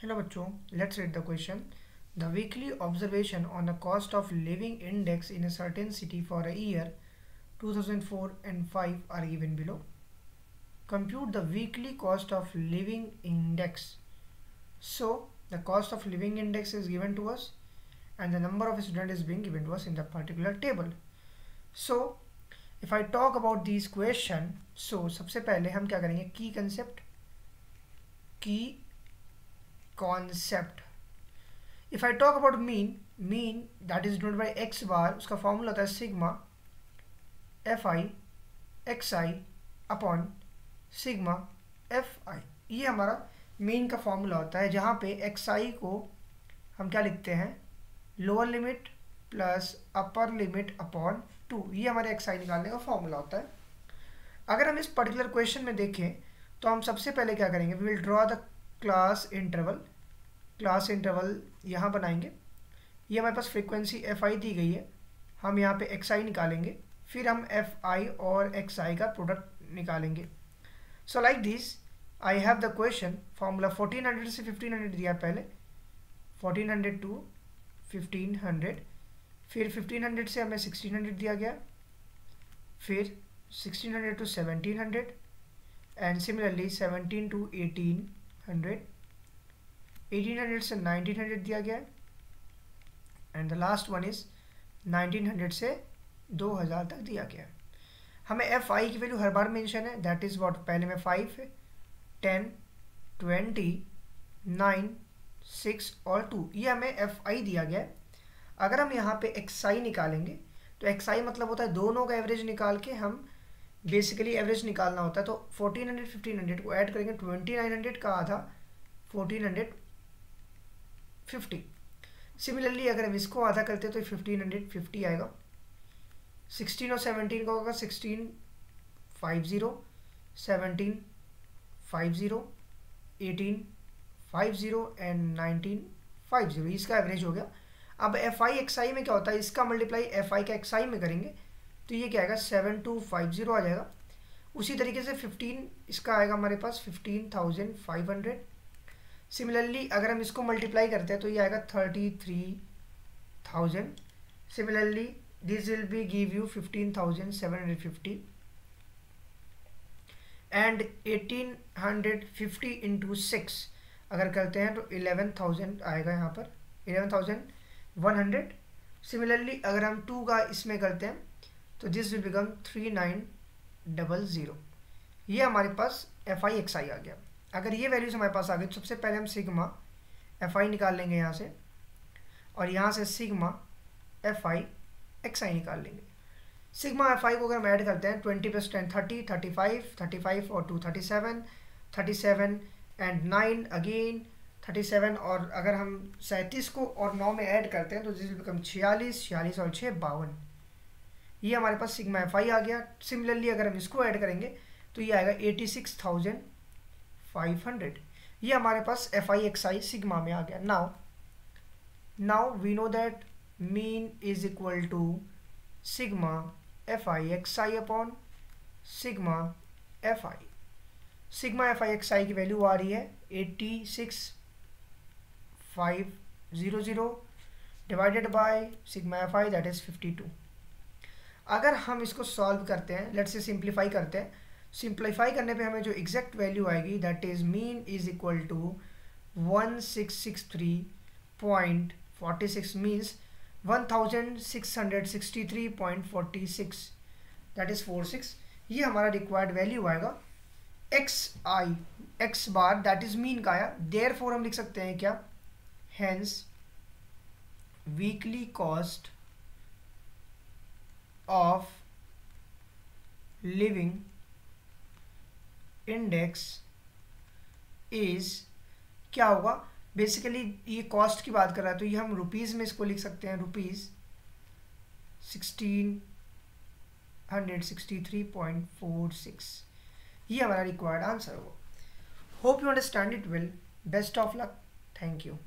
Hello बच्चों, let's read the question. The weekly observation on the cost of living index in a certain city for a year 2004 and 5 are given below. Compute the weekly cost of living index. So the cost of living index is given to us and the number of students is being given to us in the particular table. So if I talk about these question, so सबसे पहले हम क्या करेंगे, key concept. If I talk about mean that is denoted by x bar, उसका formula होता है sigma fi xi upon sigma fi. ये हमारा मीन का फॉर्मूला होता है, जहाँ पे xi को हम क्या लिखते हैं, lower limit plus upper limit upon 2. ये हमारे xi निकालने का फॉर्मूला होता है. अगर हम इस पर्टिकुलर क्वेश्चन में देखें तो हम सबसे पहले क्या करेंगे, we will draw the class interval यहाँ बनाएंगे. ये हमारे पास फ्रीक्वेंसी fi दी गई है, हम यहाँ पे xi निकालेंगे, फिर हम fi और xi का प्रोडक्ट निकालेंगे. So like this I have the question. Formula 1400 से 1500 दिया पहले, 1400 टू 1500, फिर 1500 से हमें 1600 दिया गया, फिर 1600 टू 1700 एंड सिमिलरली 17 टू 1800, 1800 से 1900 दिया गया and the last one is 1900 से 2000 तक दिया गया. हमें fi की वैल्यू हर बार मेंशन है, दैट इज व्हाट, पहले में 5 है, 10, 20, 9, 6 और 2. ये हमें fi दिया गया है. अगर हम यहाँ पे xi निकालेंगे तो xi मतलब होता है दोनों का एवरेज निकाल के हम बेसिकली एवरेज निकालना होता है. तो 1400 1500 को ऐड करेंगे, 2900 का आधा 1450. सिमिलरली अगर हम इसको आधा करते हैं तो 1550 आएगा. 16 और 17 का होगा 1650, 1750, 1850 एंड 1950. इसका एवरेज हो गया. अब fi xi में क्या होता है, इसका मल्टीप्लाई fi का xi में करेंगे तो ये क्या आएगा, 7250 आ जाएगा. उसी तरीके से 15 इसका आएगा हमारे पास 15,500. सिमिलरली अगर हम इसको मल्टीप्लाई करते हैं तो ये आएगा 33,000. Similarly this will be give you 15,750 and 1850 into 6 अगर करते हैं तो 11,000 आएगा यहाँ पर, 11,100. सिमिलरली अगर हम 2 का इसमें करते हैं तो दिस विल बिकम 3900. ये हमारे पास fi xi आ गया. अगर ये वैल्यूज हमारे पास आ गई तो सबसे पहले हम सिग्मा fi निकाल लेंगे यहाँ से, और यहाँ से सिग्मा fi xi निकाल लेंगे. सिग्मा fi को अगर हम ऐड करते हैं 20 + 10 30, 35, 35 और 2 37, 37 एंड 9 अगेन 37, और अगर हम 37 को और 9 में ऐड करते हैं तो दिस विल बिकम 46, 46 और 6 52. ये हमारे पास सिग्मा fi आ गया. सिमिलरली अगर हम इसको ऐड करेंगे तो ये आएगा 86,500. ये हमारे पास fi xi सिग्मा में आ गया. Now we know that mean is equal to sigma fi xi upon sigma fi. Sigma fi xi की वैल्यू आ रही है 86,500 divided by sigma fi that is 52. अगर हम इसको सॉल्व करते हैं, लेट्स से सिंप्लीफाई करते हैं, सिंप्लीफाई करने पे हमें जो एग्जैक्ट वैल्यू आएगी that is mean is equal to 1663.46 means 1663.46, that is 46. ये हमारा रिक्वायर्ड वैल्यू आएगा. X bar that is mean का आया, देयरफॉर हम लिख सकते हैं क्या, hence weekly cost of living index is, क्या होगा, बेसिकली ये कॉस्ट की बात कर रहा है तो ये हम रुपीज़ में इसको लिख सकते हैं, रुपीज़ 1663.46. ये हमारा रिक्वायर्ड आंसर होगा. Hope you understand it well. Best of luck. Thank you.